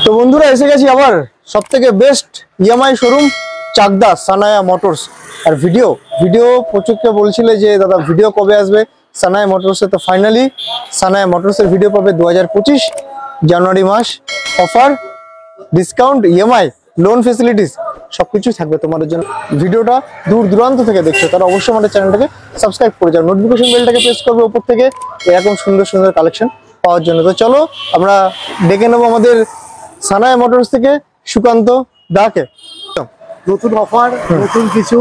তো বন্ধুরা এসে গেছি আবার সবথেকে best EMI showroom Chakdah Sanaya Motors. আর ভিডিও প্রচুরকে বলছিলে যে দাদা ভিডিও কবে আসবে সানায়া মোটরসে, তো ফাইনালি সানায়া মোটরসের ভিডিও পাবে 2025 জানুয়ারি মাস। Offer, discount, EMI, loan facilities সবকিছু থাকবে তোমাদের জন্য। ভিডিওটা দূর দূরান্ত থেকে দেখছো তারা অবশ্যই আমাদের চ্যানেলটাকে সাবস্ক্রাইব করে যাও, নোটিফিকেশন বেলটাকে প্রেস করবে উপর থেকে এরকম সুন্দর সুন্দর কালেকশন পাওয়ার জন্য। তো চলো আমরা ডেকে নেবো আমাদের সানায়া মোটরস থেকে সুকান্ত দাকে। নতুন অফার, নতুন কিছু,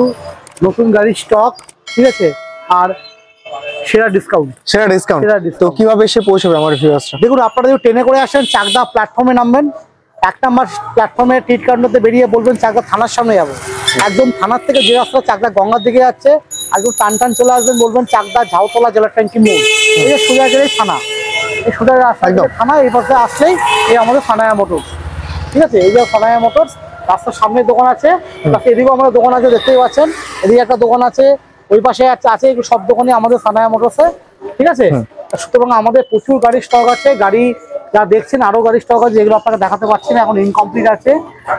নতুন গাড়ির স্টক, ঠিক আছে, আর সেরা ডিসকাউন্ট। তো কিভাবে এসে পৌঁছবে আমার ভিউয়ার্সরা? দেখুন, আপনারা যদি ট্রেনে করে আসেন চাকদা প্ল্যাটফর্মে নামবেন, 1 নম্বর প্ল্যাটফর্মে টিট কাউন্টারতে বেরিয়ে বলবেন চাকদা থানার সামনে যাবো। একদম থানার থেকে যে রাস্তা চাকদা গঙ্গার দিকে যাচ্ছে একদম টান চলে আসবেন, বলবেন চাকদা ঝাউতলা জেলা ট্যাঙ্কি মোড়, এই যে সোজা গেলেই থানা, এই সোজা একদম থানা, এই পাশে আসলেই এই আমাদের সানায়া মোটরস, ঠিক আছে। এই যে সানায়া মোটরস, রাস্তার সামনে দোকান আছে, এদিকেও আমাদের দোকান আছে, দেখতেই পাচ্ছেন, এদিকে একটা দোকান আছে, ওই পাশে আছে, এগুলো সব দোকানই আমাদের সানায়া মোটরসে, ঠিক আছে। সুতরাং আমাদের প্রচুর গাড়ির স্টক আছে, গাড়ি যা দেখছেন আরো গাড়ির স্টক আছে যেগুলো আপনাকে দেখাতে পারছি না, এখন ইনকমপ্লিট আছে।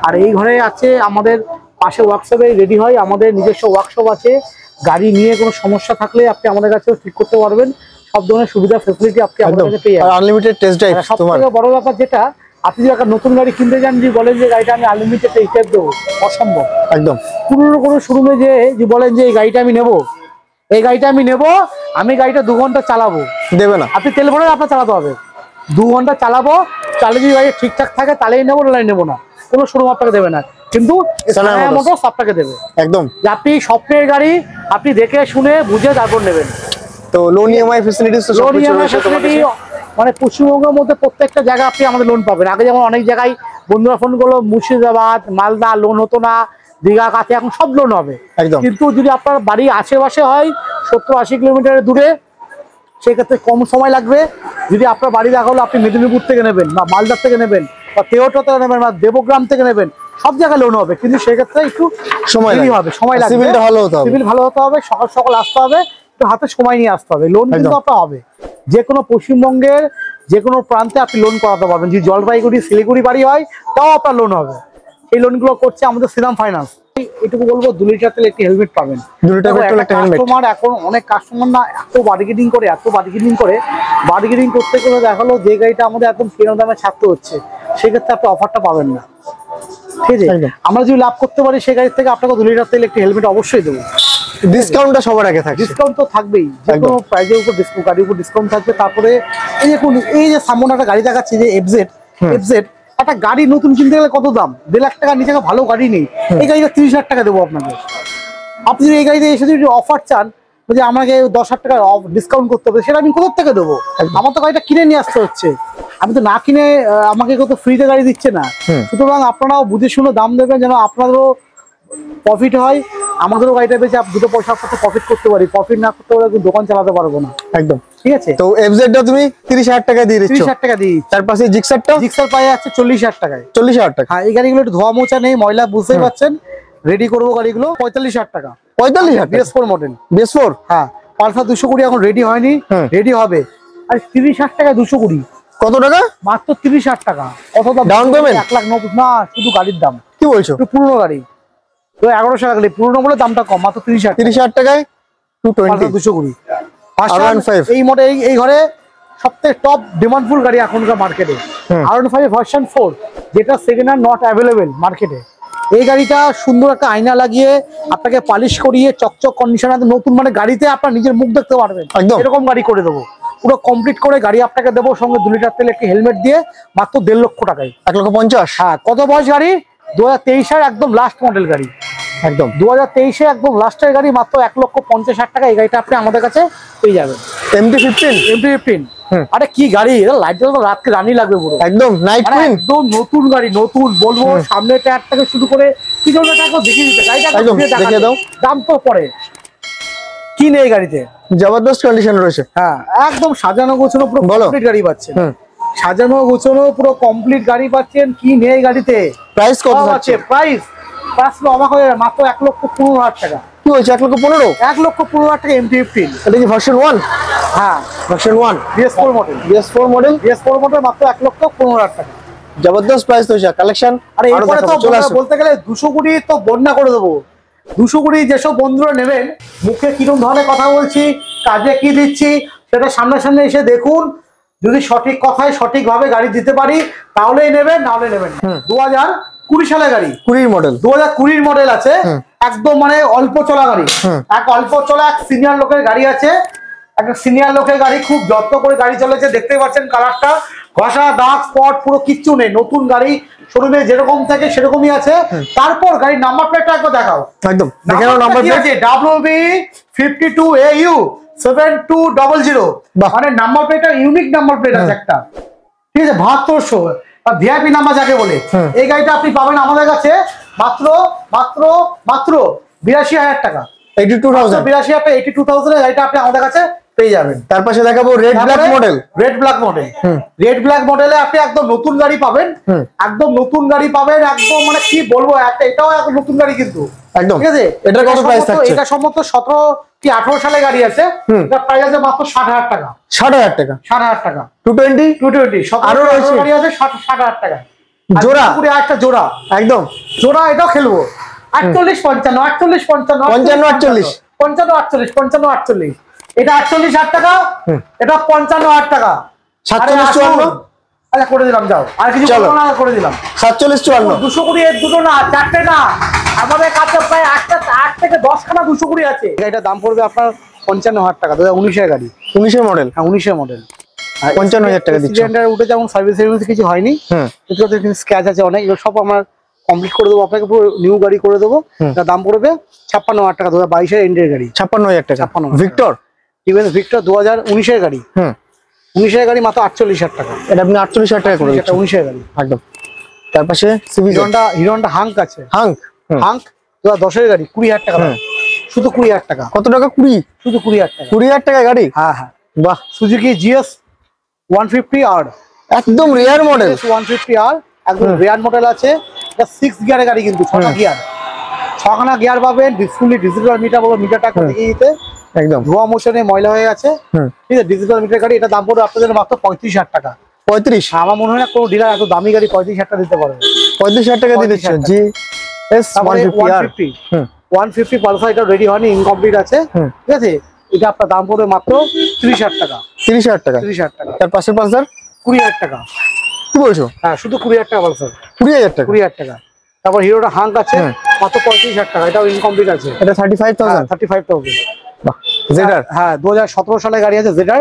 আর এই ঘরে আছে আমাদের পাশে ওয়ার্কশপে রেডি হয়, আমাদের নিজস্ব ওয়ার্কশপ আছে। গাড়ি নিয়ে কোনো সমস্যা থাকলে আপনি আমাদের কাছে ঠিক করতে পারবেন, সব ধরনের সুবিধা ফেসিলিটি আপনি আমাদের কাছে পেয়ে যাবেন। Unlimited test drive. সবথেকে বড় ব্যাপার যেটা, আপনি যদি একটা নতুন গাড়ি কিনতে যান, যদি বলেন যে গাড়িটা আমি আনলিমিটেড টেস্ট ড্রাইভ দেবো, অসম্ভব। একদম পুরনো কোনো শোরুমে যে বলেন যে এই গাড়িটা আমি নেবো, আমি গাড়িটা 2 ঘন্টা চালাবো, দেবে না। আপনি তেল ভরে আপনার চালাতে হবে, 2 ঘন্টা চালাবো, চালিয়ে যদি গাড়ি ঠিকঠাক থাকে তাহলেই নেবো, নাহলে নেবো না। কোনো শোরুম আপনাকে দেবে না, কিন্তু সানায়া মোটরস আপনাকে দেবে। একদম, আপনি স্বপ্নের গাড়ি আপনি দেখে শুনে বুঝে তারপর নেবেন। তো লোন ইএমআই ফেসিলিটিস মানে পশ্চিমবঙ্গের মধ্যে প্রত্যেকটা জায়গায় আপনি আমাদের লোন পাবেন। আগে যেমন অনেক জায়গায় বন্ধুরা ফোন করলো, মুর্শিদাবাদ, মালদা লোন হতো না, দীঘা, কাছে, এখন সব লোন হবে। কিন্তু যদি আপনার বাড়ি আশেপাশে হয় 70-80 কিলোমিটারের দূরে, সেক্ষেত্রে কম সময় লাগবে। যদি আপনার বাড়ি দেখা হলো আপনি মেদিনীপুর থেকে নেবেন, বা মালদার থেকে নেবেন, বা তেহট্টা থেকে নেবেন, বা দেবগ্রাম থেকে নেবেন, সব জায়গায় লোন হবে, কিন্তু সেক্ষেত্রে একটু সময় লাগবে, সিভিলটা ভালো হতে হবে, সকাল সকাল আসতে হবে, একটু হাতে সময় নিয়ে আসতে হবে। লোন কিন্তু আপনার হবে, যে কোনো পশ্চিমবঙ্গের যে কোনো প্রান্তে আপনি লোন করাতে পারবেন। যদি জলপাইগুড়ি, শিলিগুড়ি বাড়ি হয় তাও আপনার লোন হবে। এই লোনগুলো করছে আমাদের শ্রীরাম ফাইন্যান্স। এটুকু বলবো, 2 লিটার তেলে একটি হেলমেট পাবেন। কাস্টমার এখন অনেক কাস্টমার না এত বার্গেনিং করতে দেখালো যে গাড়িটা আমাদের একদম কেনা দামে ছাড়তে হচ্ছে, সেক্ষেত্রে আপনি অফারটা পাবেন না, ঠিক আছে। আমরা যদি লাভ করতে পারি সেই গাড়ির থেকে, আপনাকে 2 লিটার তেলে একটি হেলমেট অবশ্যই দেবো। ডিসকাউন্টটা সবার আগে থাকে, ডিসকাউন্ট তো থাকবেই, যে কোনো প্রাইজের উপর ডিসকাউন্ট, গাড়ির উপর ডিসকাউন্ট থাকবে। তারপরে এই যে সামনে একটা গাড়ি দেখাচ্ছি যে এফজেড, একটা গাড়ি নতুন কিনতে গেলে কত দাম, 1.5 লাখ টাকার নিচে ভালো গাড়ি নেই। এই গাড়িটা 30 লাখ টাকা দেবো আপনাকে। আপনি যদি এই গাড়িতে এসে যদি অফার চান যে আমাকে 10 লাখ টাকা ডিসকাউন্ট করতে হবে, সেটা আমি কোথা থেকে দেবো? আমার তো গাড়িটা কিনে নিয়ে আসতে হচ্ছে, আমি তো না কিনে আমাকে কত ফ্রিতে গাড়ি দিচ্ছে না। সুতরাং আপনারাও বুঝে শুনে দাম দেবেন, যেন আপনাদেরও প্রফিট হয়, আমাদেরও গাড়িটা বেঁচে 2 পয়সা আপনাকে প্রফিট করতে পারি। প্রফিট না করতে পারলে দোকান চালাতে পারবো না। একদম ঠিক আছে। তো এফজেডটা তুমি 30,000 টাকা দিয়ে দিচ্ছ। 30,000 টাকা দিই। তার পাশে জিক্সার পাওয়া যাচ্ছে 40,000 টাকায়। 40,000 টাকা। হ্যাঁ, এই গাড়িগুলো একটু ধোয়া মোছা নেই, ময়লা, বুঝতেই পারছেন। রেডি করবো গাড়িগুলো 45,000 টাকা। 45,000 BS4 মডেল। BS4, হ্যাঁ। পালসার 220 এখন রেডি হয়নি, রেডি হবে। আর 30,000 টাকায় 220। কত টাকা? মাত্র 30,000 টাকা। কত দাম? ডাউন পেমেন্ট 1,90,000 না, শুধু গাড়ির দাম। কি বলছো? পুরনো গাড়ি তো 1100 টাকা, পুরনো বলে দামটা কম, মাত্র 30,000 টাকায় 220। এই মডেল, এই ঘরে সবথেকে টপ ডিমান্ডফুল গাড়ি এখনকার মার্কেটে R15 ভার্সন 4, যেটা সেকেন্ড হ্যান্ড নট অ্যাভেলেবেল মার্কেটে। এই গাড়িটা সুন্দর একটা আয়না লাগিয়ে আপনাকে পালিশ করিয়ে চকচক কন্ডিশনার নতুন, মানে গাড়িতে আপনার নিজের মুখ দেখতে পারবেন, এরকম গাড়ি করে দেবো। পুরো কমপ্লিট করে গাড়ি আপনাকে দেবো, সঙ্গে 2 লিটার তেলে একটি হেলমেট দিয়ে, মাত্র 1.5 লক্ষ টাকায়। 1,50,000। হ্যাঁ। কত বয়স গাড়ি? 2023-এর একদম লাস্ট মডেল গাড়ি, একদম 2023-এ একদম লাস্টের গাড়ি, মাত্র 1,50,000 টাকা। এই গাড়িটা আপনি আমাদের কাছে পেয়ে যাবেন। MT-15। আরে কি গাড়ি, লাইটগুলো তো রাতকে রানি লাগবে পুরো, একদম নাইট কুইন, একদম নতুন গাড়ি, নতুন বলবো। সামনে টায়ার থেকে শুরু করে পিছনের টায়ারও দেখিয়ে দিতে, গাড়িটা দেখিয়ে দাও। দাম তো পরে কি নেই গাড়িতে, জবরদস্ত কন্ডিশন রয়েছে। হ্যাঁ, একদম সাজানো গোছানো পুরো কমপ্লিট গাড়ি পাচ্ছেন। সাজানো গোছানো পুরো কমপ্লিট গাড়ি পাচ্ছেন। কি নেই গাড়িতে? প্রাইস কত আছে? প্রাইস অবাক হয়ে যাবে, মাত্র 1,15,000 টাকা। কি বলছে? 1,15,000? 1,15,000 টাকা MT-15। এটা কি ভার্সন 1? হ্যাঁ, version 1 BS4 model. BS4 model মাত্র 1,15,000 টাকা। জবরদস্ত প্রাইস তো কালেকশন। আর এরপরে তো বলতে গেলে 200 কোটি তো বন্যা করে দেবো। 200 কোটি যেসব বন্ধুরা নেবেন, মুখে কিরকম ধরনের কথা বলছি, কাজে কি দিচ্ছি, সেটা সামনাসামনি এসে দেখুন। যদি সঠিক কথায় সঠিকভাবে গাড়ি দিতে পারি তাহলেই নেবেন, নাহলে নেবেন। 2020 সালের গাড়ি, 20 মডেল, 2020 মডেল আছে, একদম মানে অল্প চলা গাড়ি। এক অল্প চলা এক সিনিয়র লোকের গাড়ি আছে, একটা সিনিয়র লোকের গাড়ি, খুব যত্ন করে গাড়ি চলেছে। দেখতেই পাচ্ছেন কালারটা, ঘষা দাগ স্পট পুরো কিচ্ছু নেই, নতুন গাড়ি শোরুমে যেরকম থাকে সেরকমই আছে। তারপর গাড়ির নাম্বার প্লেটটা একবার দেখাও। একদম দেখে নাও, নাম্বার প্লেট আছে WB52AU 7200, মানে নাম্বার প্লেটটা ইউনিক নাম্বার প্লেট আছে একটা, ঠিক আছে, 7200 আর ভিআইপি নাম্বার যাকে বলে। এই গাড়িটা আপনি পাবেন আমাদের কাছে মাত্র মাত্র মাত্র 82,000 টাকা, 82,000, 82,000 এর গাড়িটা আপনি আমাদের কাছে পেয়ে যাবেন। তার পাশে দেখাবো red black model, red black model. Red black মডেলে আপনি একদম নতুন গাড়ি পাবেন, একদম নতুন গাড়ি পাবেন, একদম মানে কি বলবো, এটাও একদম নতুন গাড়ি কিন্তু, একদম, ঠিক আছে। এটার কত প্রাইস থাকছে? এটা সম্ভবত 17 কি 18 সালে গাড়ি আছে, এটা প্রাইস আছে মাত্র 60,000 টাকা, 60,000 টাকা, 60,000 টাকা। 220 আরো গাড়ি আছে 60,000 টাকা জোড়া, পুরো একটা জোড়া, একদম জোড়া। এটাও খেলবো 48 55 48 55 55 48 55 48। এটা 48,000 টাকা, এটা 55,000 টাকা। 47 54, আচ্ছা করে দিলাম, যাও আর কিছু বলবো না, করে দিলাম। 47 54, 200 কোটি এর দুটো না, চারটে না, আমাদের কাছে প্রায় 8 থেকে 10 খানা 200 কোটি আছে। এটার দাম পড়বে আপনার 55,000 টাকা, 2019 এর গাড়ি, 19 এর মডেল, হ্যাঁ 19 এর মডেল, 55,000 টাকা দিচ্ছি। সিলিন্ডার উঠে যেমন সার্ভিস কিছু হয়নি, এগুলোতে কিন্তু স্ক্র্যাচ আছে অনেক, এগুলো সব আমার কমপ্লিট করে দেবো, আপনাকে পুরো নিউ গাড়ি করে দেবো। তার দাম পড়বে 56,000 টাকা, 2022 এর এন্ডের গাড়ি, 56,000 টাকা। 56,000 ভিক্টর, ভিক্টর 2019 এর গাড়ি, 19 এর গাড়ি মাত্র 48,000 টাকা। এটা আপনি 48,000 টাকা করে দিচ্ছেন, 19 এর গাড়ি একদম। তার পাশে হিরোন্ডা হাঙ্ক আছে, হাঙ্ক 2010 এর গাড়ি, 20,000 টাকা, শুধু 20,000 টাকা। কত টাকা? 20, শুধু 20,000 টাকা, 20,000 টাকা গাড়ি। হ্যাঁ হ্যাঁ, বাহ, সুজুকি GS 150R, একদম রেয়ার মডেল, 150R একদম রেয়ার মডেল আছে। এটা 6 গিয়ারের গাড়ি কিন্তু, 6টা গিয়ার, 6খানা গিয়ার পাবেন, ফুলি ডিজিটাল মিটার পাবেন, মিটারটা দেখিয়ে দিতে, একদম ধোয়া মোশনে ময়লা হয়ে গেছে, ঠিক আছে, ডিজিটাল মিটার গাড়ি। এটা দাম পড়বে আপনাদের মাত্র 35,000 টাকা। 35? আমার মনে হয় না কোনো ডিলার এত দামি গাড়ি 35,000 টাকা দিতে পারবে। 35,000 টাকা দিচ্ছে GS 150 পালসার, এটা রেডি হয়নি, ইনকমপ্লিট আছে, ঠিক আছে। এটা আপনার দাম পড়বে মাত্র 30,000 টাকা, 30,000 টাকা, 30,000 টাকা। তার পাশের পালসার 20,000 টাকা। কি বলছো? হ্যাঁ শুধু 20,000 টাকা পালসার, 20,000 টাকা, 20,000 টাকা। তারপর হিরোটা হাঙ্ক আছে মাত্র 35,000 টাকা, এটাও ইনকমপ্লিট আছে, এটা 35,000, 35,000। বাহ, জেডার, হ্যাঁ 2017 সালে গাড়ি আছে জেডার,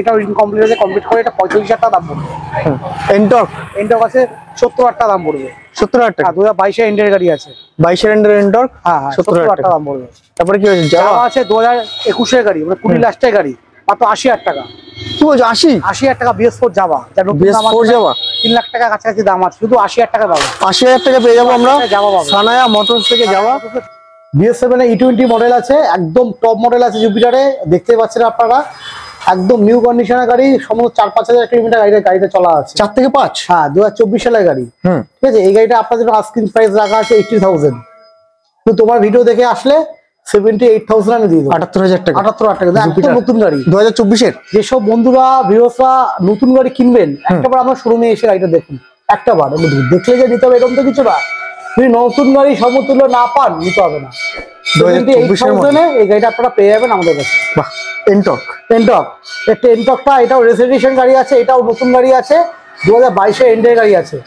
এটাও ইনকমপ্লিট আছে, কমপ্লিট করে এটা 45,000 টাকা দাম পড়বে। এন্টর্ক আছে 70,000 টাকা দাম পড়বে, 70,000 টাকা। 2022 এর এন্ডের গাড়ি আছে, 22 এর এন্ডের এন্টর্ক, হ্যাঁ 70,000 টাকা দাম পড়বে। তারপরে কি হয়েছে? যাওয়া আছে 2021 এর গাড়ি, মানে 20 লাস্টের গাড়ি, মাত্র 80,000 টাকা। কি বলছো? 80,000 টাকা BS4 যাওয়া, BS4 যাওয়া 3 লাখ টাকা কাছাকাছি দাম আছে, শুধু 80,000 টাকা পাবো, 80,000 টাকা পেয়ে যাবো আমরা যাওয়া পাবো। সানায়া মোটরস থেকে যাওয়া। BS7 E20 মডেল আছে, একদম টপ মডেল আছে জুপিটারে, দেখতে পাচ্ছেন আপনারা, একদম নিউ কন্ডিশনের গাড়ি, সমস্ত 4-5 হাজার কিলোমিটার গাড়িটা চলা আছে, 4 থেকে 5, হ্যাঁ 2024 সালের গাড়ি, ঠিক আছে। এই গাড়িটা আপনাদের আস্কিং প্রাইস রাখা আছে 80,000, তো তোমার ভিডিও দেখে আসলে 78,000 আমি দিয়ে দেবো, 78,000 টাকা, 78,000 টাকা, একদম নতুন গাড়ি 2024 এর। যেসব বন্ধুরা ভিউয়ার্সরা নতুন গাড়ি কিনবেন, একটাবার আমার শোরুমে এসে গাড়িটা দেখুন, একটাবার দেখলে যে নিতে হবে এরকম তো কিছু না, যদি নতুন গাড়ি সমতুল্য না পান নিতে হবে না। 78,000 এই গাড়িটা আপনারা পেয়ে যাবেন আমাদের কাছে। বাহ, এন্টর্ক, এন্টকটা এটাও রেজিস্ট্রেশন গাড়ি আছে, এটাও নতুন গাড়ি আছে, 2022 এর এন্ডের গাড়ি আছে,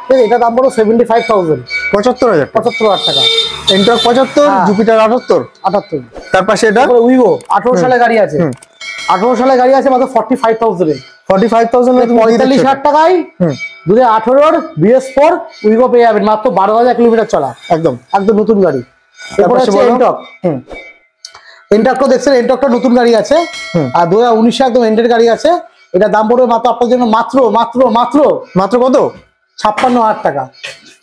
ঠিক আছে। এটা দাম পড়ো 75,000, 75,000 টাকা। এন্টর্ক 75, জুপিটার 78। তার পাশে এটা উইগো 18 সালে গাড়ি আছে, 18 সালে গাড়ি আছে মাত্র 45,000 এ, 45,000 45,000 টাকায় 2018 এর BS4 উইগো পেয়ে যাবেন, মাত্র 12,000 কিলোমিটার চলা, একদম নতুন গাড়ি। এরপর আছে এন্টক দেখছেন, এন্টকটা নতুন গাড়ি আছে, আর 2019 একদম এন্ডের গাড়ি আছে। এটা দাম পড়বে মাত্র আপনার জন্য মাত্র মাত্র মাত্র মাত্র কত? 56,000 টাকা,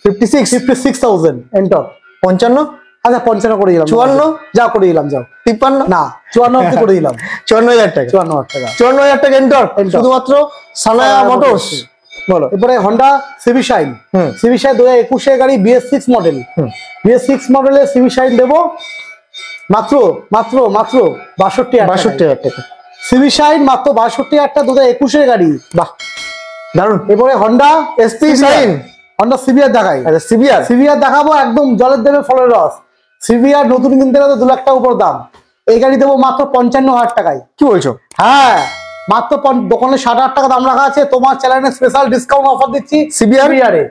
56,000 এন্টক। 55, আচ্ছা 55 করে দিলাম, 54 যাও করে দিলাম, যাও 53 না 54 অব্দি করে দিলাম, 54,000 টাকা, 54,000 টাকা, 54,000 টাকা এন্টর্ক, শুধুমাত্র সানায়া মোটরস। বলো। এরপরে হন্ডা সিভি শাইন, 2021 এর গাড়ি, BS6 মডেল, BS6 মডেলের সিভি শাইন দেবো মাত্র মাত্র মাত্র 62,000 টাকা। সিভি শাইন মাত্র 62,000 টাকা, 2021 এর গাড়ি। বাহ, দারুন। এরপরে Honda SP shine, Honda CBR দেখাই। আচ্ছা সিবিআর, সিবিআর দেখাবো, একদম জলের দেবে ফলের রস। সিবিআর নতুন কিনতে গেলে 2 লাখ টাকা উপর দাম, এই গাড়ি দেবো মাত্র 55,000 টাকায়। কি বলছো? হ্যাঁ, মাত্র দোকানে 60,000 টাকা দাম রাখা আছে, তোমার চ্যানেলে স্পেশাল ডিসকাউন্ট অফার দিচ্ছি সিবিআর এ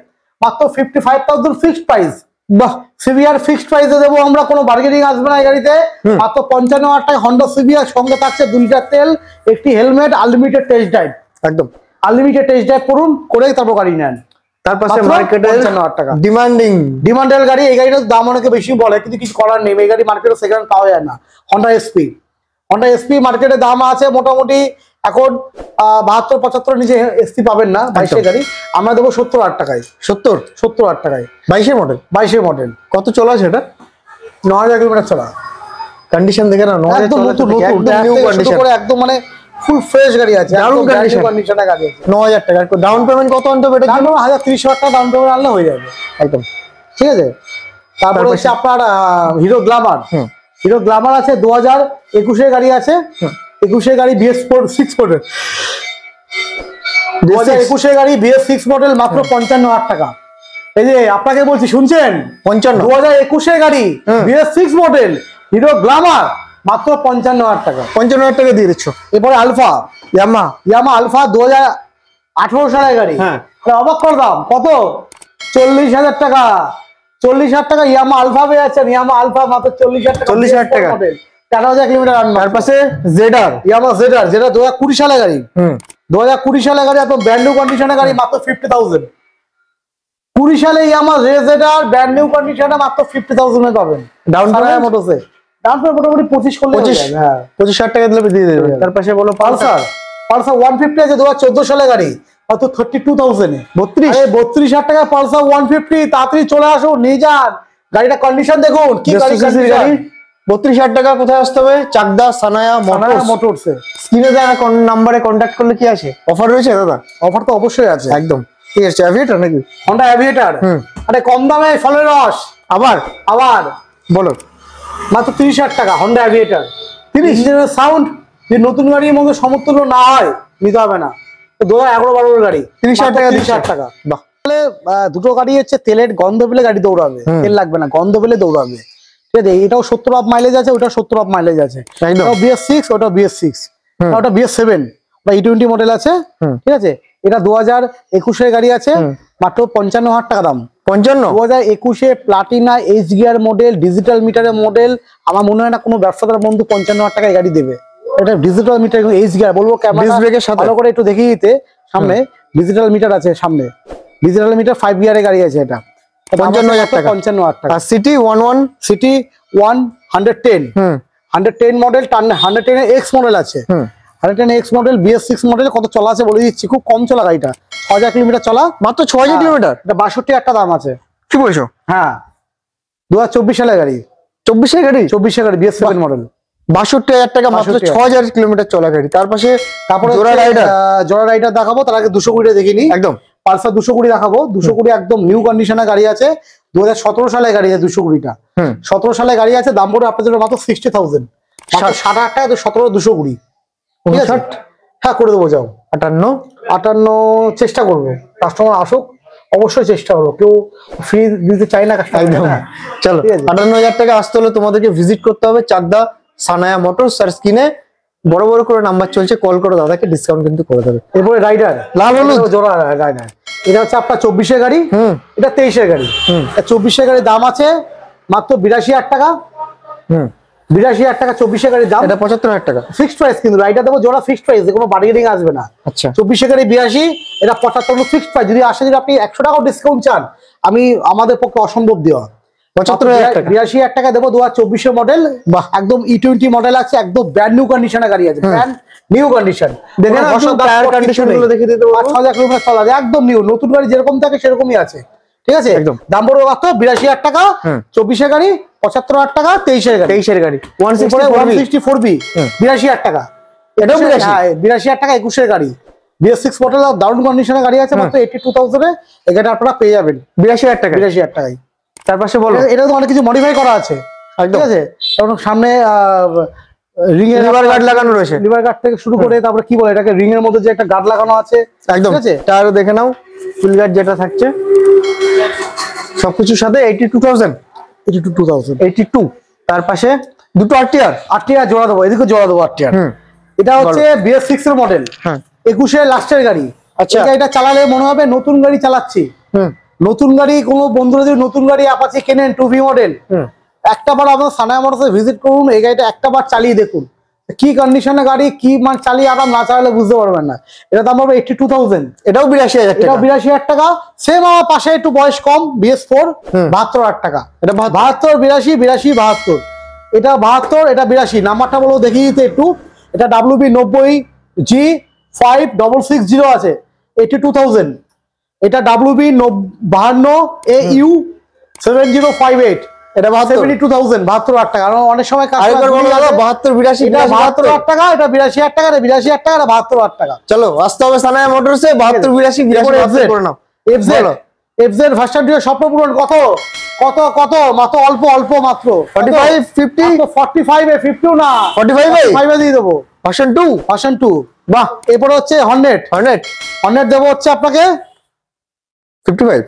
মাত্র 55,000 ফিক্সড প্রাইস। বাহ, সিবিআর ফিক্সড প্রাইসে দেবো আমরা, কোনো বার্গেনিং আসবে না এই গাড়িতে। মাত্র 55,000 টাকা হন্ডা সিবিআর, সঙ্গে থাকছে 2 লিটার তেল, একটি হেলমেট, আনলিমিটেড টেস্ট ড্রাইভ। একদম আনলিমিটেড টেস্ট ড্রাইভ করুন, করেই তারপর গাড়ি নেন। তার পাশে মাত্র মার্কেটে 55,000 টাকা ডিমান্ডের গাড়ি। এই গাড়িটার দাম অনেকে বেশি বলে, কিন্তু কিছু করার নেই, এই গাড়ি মার্কেটে সেকেন্ড পাওয়া যায় না। হন্ডা এসপি মার্কেটে দাম আছে মোটামুটি এখন 72-75 নিচে এসপি পাবেন না। 22 গাড়ি আমরা দেবো 70,000 টাকায়। 70,000 টাকায় 22 মডেল। 22 মডেল। কত চলা সেটা? 9,000 কিলোমিটার চলা। কন্ডিশন দেখে না, একদম নতুন নিউ কন্ডিশন করে, একদম মানে ফুল ফ্রেশ গাড়ি আছে, দারুণ কন্ডিশনে গাড়ি আছে। 9,000 টাকা। ডাউন পেমেন্ট কত আনতে হবে? 1,30,000 টাকা ডাউন পেমেন্ট আনলে হয়ে যাবে একদম, ঠিক আছে। তারপরে হচ্ছে আপনার হিরো গ্ল্যামার। হিরো গ্ল্যামার আছে 2021 গাড়ি আছে। 21 গাড়ি BS6 মডেল, 2021 গাড়ি BS6 মডেল, মাত্র 55,000 টাকা। এই যে আপনাকে বলছি, শুনছেন? 55। 2021 গাড়ি BS6 মডেল হিরো গ্ল্যামার, মাত্র 55,000 টাকা। 55,000 টাকা দিয়ে দিচ্ছ। এরপরে আলফা, ইয়ামা আলফা 2018 সালের গাড়ি। হ্যাঁ, অবাক করে দাম কত? 40,000 টাকা। 40,000 টাকা ইয়ামা আলফা পেয়ে যাচ্ছেন। ইয়ামা আলফা মাত্র 40,000 টাকা। 40,000 টাকা। 13,000 কিলোমিটার রান। তার পাশে জেডার, ইয়ামা জেডার, যেটা 2020 সালের গাড়ি। 2020 সালের গাড়ি, একদম ব্র্যান্ড নিউ কন্ডিশনের গাড়ি, মাত্র 50,000। 20 সালে ইয়ামা জেডার ব্র্যান্ড নিউ কন্ডিশনে মাত্র 50,000 এ পাবেন। ডাউন পেমেন্ট মোটরসে ডাউন পেমেন্ট মোটামুটি 25 করলে হয়ে যাবে। হ্যাঁ, 25,000 টাকা দিলে দিয়ে দেবে। তার পাশে বলো পালসার 150 আছে 2014 সালের গাড়ি, মাত্র 32,000 এ। 32,000 টাকা পালসার 150। তাড়াতাড়ি চলে আসুন, নিয়ে যান। গাড়িটা কন্ডিশন দেখুন, কি গাড়ি। 32,000 টাকা। কোথায় আসতে হবে? চাকদা সানায়া মোটরস। স্ক্রিনে দেওয়া নাম্বারে কন্ট্যাক্ট করলে কি আছে? অফার রয়েছে দাদা? অফার তো অবশ্যই আছে, একদম। ঠিক আছে, অ্যাভিয়েটর নাকি? Honda aviator. আরে কম দামে ফলের রস। আবার বলো, মাত্র 30,000 টাকা হন্ডা অ্যাভিয়েটর। 30 ইঞ্জিনের সাউন্ড, যে নতুন গাড়ির মধ্যে সমতুল্য না হয়, নিতে হবে না। 2011-12 গাড়ি 30,000 টাকা। 30,000 টাকা। বাহ, তাহলে দুটো গাড়ি হচ্ছে তেলের গন্ধ পেলে গাড়ি দৌড়াবে, তেল লাগবে না, গন্ধ পেলে দৌড়াবে। ঠিক আছে, এটাও 70 অফ মাইলেজ আছে, ওটা 70 অফ মাইলেজ আছে। এটাও BS6, ওটা BS6, ওটা BS7 বা E20 মডেল আছে। ঠিক আছে, এটা 2021 গাড়ি আছে, মাত্র 55,000 টাকা দাম। 55। 2021 Platina H gear model, digital মিটারের মডেল। আমার মনে হয় না কোনো ব্যবসাদার বন্ধু 55,000 টাকায় গাড়ি দেবে। এটা ডিজিটাল মিটার, এইচ গিয়ার বলবো, ক্যামেরা ভালো করে একটু দেখিয়ে দিতে। সামনে ডিজিটাল মিটার আছে, সামনে ডিজিটাল মিটার 5 গিয়ারের গাড়ি আছে। এটা 55,000 টাকা। 55,000 টাকা। সিটি 110 মডেল, 110 এক্স মডেল আছে। 110 এক্স মডেল BS6 মডেল। কত চলা আছে বলে দিচ্ছি, খুব কম চলা গাড়িটা, 6,000 কিলোমিটার চলা, মাত্র 6,000 কিলোমিটার। এটা 62,000 টাকা দাম আছে। কি বলছো? হ্যাঁ, 2024 সালের গাড়ি। 24 গাড়ি BS7 মডেল, 62,000 টাকা, মাত্র 6,000 কিলোমিটার চলা গাড়ি। তারপরে জোড়া রাইডার দেখাবো, তার আগে 220 দেখিনি। একদম পালসার 220 দেখাবো। 220 একদম নিউ কন্ডিশনের গাড়ি আছে, 2017 সালের গাড়ি আছে। 220টা 17 সালের গাড়ি আছে। দাম পড়ে আপনাদের মাত্র 60,000, 60,000 টাকা। তো 17-220, ঠিক আছে? হ্যাঁ, করে দেবো। যাও 58 চেষ্টা করবো, কাস্টমার আসুক, অবশ্যই চেষ্টা করবো, কেউ ফ্রি দিতে চাই না কাস্টমার। চলো, 58,000 টাকা আসতে হলে তোমাদেরকে ভিজিট করতে হবে চাকদা সানায়া মোটরস। আর স্ক্রিনে বড় বড় করে নাম্বার চলছে, কল করো, দাদাকে ডিসকাউন্ট কিন্তু করে দেবে। এরপরে রাইডার লাল হলুদ জোড়া রাইডার, এটা হচ্ছে আপনার 24 গাড়ি, এটা 23 গাড়ি। 24 গাড়ির দাম আছে মাত্র 82,000 টাকা। 82,000 টাকা 24 গাড়ির দাম। এটা 75,000 টাকা ফিক্সড প্রাইস, কিন্তু রাইডার দেবো জোড়া ফিক্সড প্রাইস, কোনো বার্গেনিং আসবে না। আচ্ছা, 24 গাড়ি 82, এটা 75 ফিক্সড প্রাইস। যদি আসে, যদি আপনি 100 টাকাও ডিসকাউন্ট চান, আমি আমাদের পক্ষে অসম্ভব দেওয়া। 82,000 টাকা দেবো। 2024 মডেল, একদম E20 মডেল আছে, একদম ব্র্যান্ড নিউ কন্ডিশনের গাড়ি আছে, ব্র্যান্ড নিউ কন্ডিশন। দেখেন টায়ার কন্ডিশন গুলো দেখে দিতে পারবো। 6,000 কিলোমিটার চলা, একদম নিউ, নতুন গাড়ি যেরকম থাকে সেরকমই আছে। ঠিক আছে, দাম পড়বে মাত্র 82,000 টাকা। 24 গাড়ি 75,000 টাকা। 23 গাড়ি 164B 82,000 টাকা। এটাও 82,000 টাকা। 21 গাড়ি BS6 মডেল, দারুণ কন্ডিশনের গাড়ি আছে, মাত্র 82,000 এ এই গাড়িটা আপনারা পেয়ে যাবেন 82,000 টাকা। 82,000 টাকায়। তার পাশে বলো, এটা তো অনেক কিছু মডিফাই করা আছে। ঠিক আছে, এবং সামনে রিং এর লিভার গার্ড লাগানো রয়েছে, লিভার গার্ড থেকে শুরু করে তারপরে কি বলে এটাকে রিং এর মধ্যে যে একটা গার্ড লাগানো আছে একদম। ঠিক আছে, টায়ারও দেখে নাও, ফুল গার্ড যেটা থাকছে সবকিছুর সাথে 82,000 82। তার পাশে দুটো আরটিআর জোড়া দেবো, এদিকে জোড়া দেবো আরটিআর। এটা হচ্ছে BS6 এর মডেল, হ্যাঁ 21 লাস্টের গাড়ি। আচ্ছা। এই গাড়িটা চালালে মনে হবে নতুন গাড়ি চালাচ্ছি। নতুন গাড়ি, কোনো বন্ধুরা যদি নতুন গাড়ি অ্যাপাচি কেনেন 2V মডেল, একটা বার আপনার সানায়া মোটরসে ভিজিট করুন, এই গাড়িটা একটা বার চালিয়ে দেখুন কি কন্ডিশনে গাড়ি, কি মান চালিয়ে আরাম, না চালালে বুঝতে পারবেন না। এটা দাম পড়বে 82,000। এটাও 82,000 টাকা, এটাও 82,000 টাকা। সেম আমার পাশে একটু বয়স কম BS4 72,000 টাকা। এটা 72, 82, 82, 72। এটা 72, এটা 82। নাম্বারটা বলবো দেখিয়ে দিতে একটু। এটা WB 90G5660 আছে, 82,000। এটা WB 52 AU 7058, এটা 72,000, 72,000 টাকা। কারণ অনেক সময় 72 82 এটা 72,000 টাকা, এটা 82,000 টাকা, এটা 82,000 টাকা, এটা 72,000 টাকা। চলো আসতে হবে সানায়া মোটরসে। 72 82 করে নাও। FZ ভার্সন 2 স্বপ্ন পূরণ। কত কত কত মাত্র অল্প অল্প মাত্র 45 50 45 এ 50 না 45 এ দিয়ে দেবো। ভার্সন 2 বাহ। এরপরে হচ্ছে হর্নেট দেবো হচ্ছে আপনাকে 55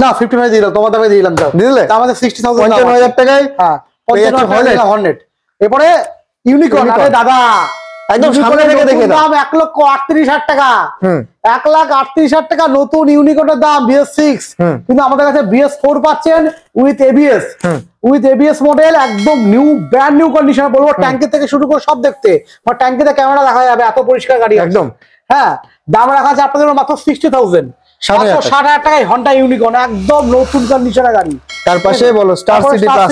না 55 দিয়ে দিলাম, তোমার দামে দিয়ে দিলাম। দিলে আমাদের 60,000 55,000 টাকায় হ্যাঁ 55,000 হর্নেট। এরপরে ইউনিকর্ন। আরে দাদা একদম সামনে থেকে দেখে দাও, দাম 1,38,000 টাকা। 1,38,000 টাকা নতুন ইউনিকর্নের দাম BS6। কিন্তু আমাদের কাছে BS4 পাচ্ছেন উইথ ABS মডেল, একদম নিউ, ব্র্যান্ড নিউ কন্ডিশন বলবো। ট্যাঙ্কি থেকে শুরু করে সব দেখতে, আমার ট্যাঙ্কিতে ক্যামেরা দেখা যাবে, এত পরিষ্কার গাড়ি একদম। হ্যাঁ, দাম রাখা আছে আপনাদের মাত্র 60,000, 60,000 টাকায় হন্ডা ইউনিকর্ন, একদম নতুন কন্ডিশনের গাড়ি। তার পাশে বলো স্টার সিটি প্লাস,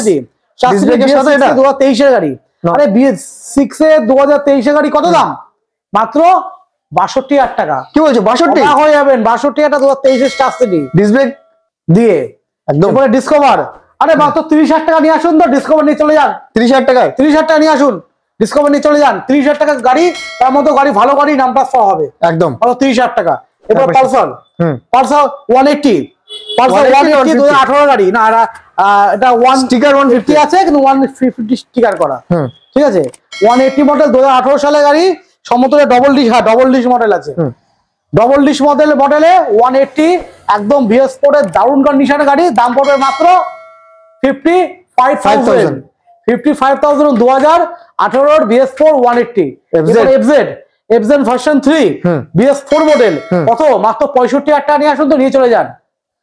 2023 এর গাড়ি। আরে BS6 এ 2023 এর গাড়ি কত দাম? মাত্র 62,000 টাকা। কি বলছো 62 হয়ে যাবেন 62,000 টাকা 2023 এর স্টার সিটি ডিসপ্লে দিয়ে একদম। এরপরে ডিসকভার, আরে মাত্র 30,000 টাকা নিয়ে আসুন তো, ডিসকভার নিয়ে চলে যান। 30,000 টাকায় 30,000 টাকা নিয়ে আসুন, ডিসকভার নিয়ে চলে যান। 30,000 টাকা গাড়ি, তার মধ্যে গাড়ি ভালো গাড়ি, নাম ট্রান্সফার হবে একদম। মাত্র 30,000 টাকা। এবার পালসার 180, পালসার 180 2018 গাড়ি না, এটা স্টিকার 150 আছে কিন্তু 150 স্টিকার করা। ঠিক আছে, 180 মডেল 2018 সালের গাড়ি, সমতুল্য ডবল ডিশ মডেল আছে। ডবল ডিশ মডেলে 180 একদম BS4 এর দারুণ কন্ডিশনের গাড়ি। দাম পড়বে মাত্র 55,000। 55,000 2018 BS4 180। FZ version 3 BS4 model কত? মাত্র 65,000 টাকা নিয়ে আসুন তো, নিয়ে চলে যান।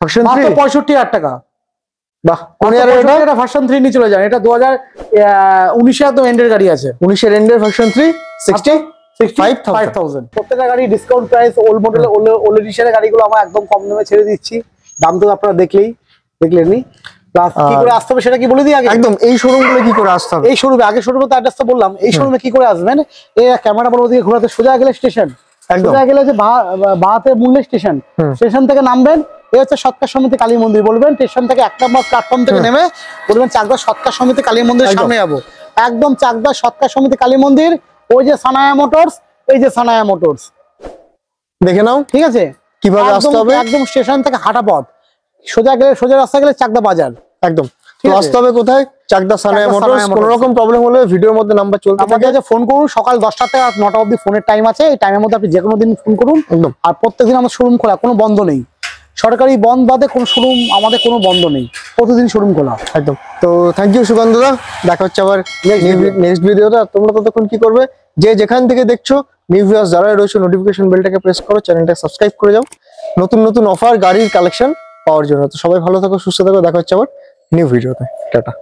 ভার্সন 3 মাত্র 65,000 টাকা। বাহ। এটা ভার্সন 3 নিয়ে চলে যান। এটা 2019 একদম এন্ডের গাড়ি আছে, 19 এন্ডের ভার্সন 3 65,000। প্রত্যেকটা গাড়ি discount price. Old model old এডিশনের গাড়িগুলো আমরা একদম কম দামে ছেড়ে দিচ্ছি। দাম তো আপনারা দেখলেনি। প্লাস কি করে আসতে হবে সেটা কি বলে দিই আগে। একদম। এই শোরুমগুলো কি করে আসতে হবে? এই শোরুমে আগে শোরুমে তো অ্যাড্রেসটা বললাম। এই শোরুমে কি করে আসবেন? এই ক্যামেরা বলবো দিকে ঘোরাতে, সোজা গেলে স্টেশন, সোজা গেলে যে বাহাতে মূল্যে স্টেশন, স্টেশন থেকে নামবেন। এই হচ্ছে সৎকার সমিতি কালী মন্দির, বলবেন স্টেশন থেকে 1 নম্বর প্ল্যাটফর্ম থেকে নেমে বলবেন চাকদা সৎকার সমিতি কালী মন্দিরের সামনে যাবো। একদম চাকদা সৎকার সমিতি কালী মন্দির, ওই যে সানায়া মোটরস, এই যে সানায়া মোটরস দেখে নাও। ঠিক আছে, কিভাবে আসতে হবে? একদম স্টেশন থেকে হাঁটা পথ, সোজা রাস্তা গেলে চাকদা বাজার। একদম। তো আসতে হবে কোথায়? চাকদা সানায়া মোটরস। কোনো রকম প্রবলেম হলে ভিডিওর মধ্যে নাম্বার চলতে থাকে, আমাদের কাছে ফোন করুন। সকাল 10টা থেকে 9টা অবধি ফোনের টাইম আছে। এই টাইমের মধ্যে আপনি যে কোনো দিন ফোন করুন। একদম। আর প্রত্যেকদিন আমার শোরুম খোলা, কোনো বন্ধ নেই। সরকারি বন্ধ বাদে কোনো শোরুম আমাদের কোনো বন্ধ নেই, প্রতিদিন শোরুম খোলা। একদম। তো থ্যাংক ইউ সুকান্ত দা, দেখা হচ্ছে আবার নেক্সট ভিডিওতে। তোমরা ততক্ষণ কি করবে, যে যেখান থেকে দেখছো, নিউ ভিউয়ার্স যারা রয়েছে নোটিফিকেশন বেলটাকে প্রেস করো, চ্যানেলটা সাবস্ক্রাইব করে যাও নতুন অফার গাড়ির কালেকশন পাওয়ার জন্য। তো সবাই ভালো থাকো, সুস্থ থাকো, দেখা হচ্ছে আবার নিউ ভিডিওতে। টাটা।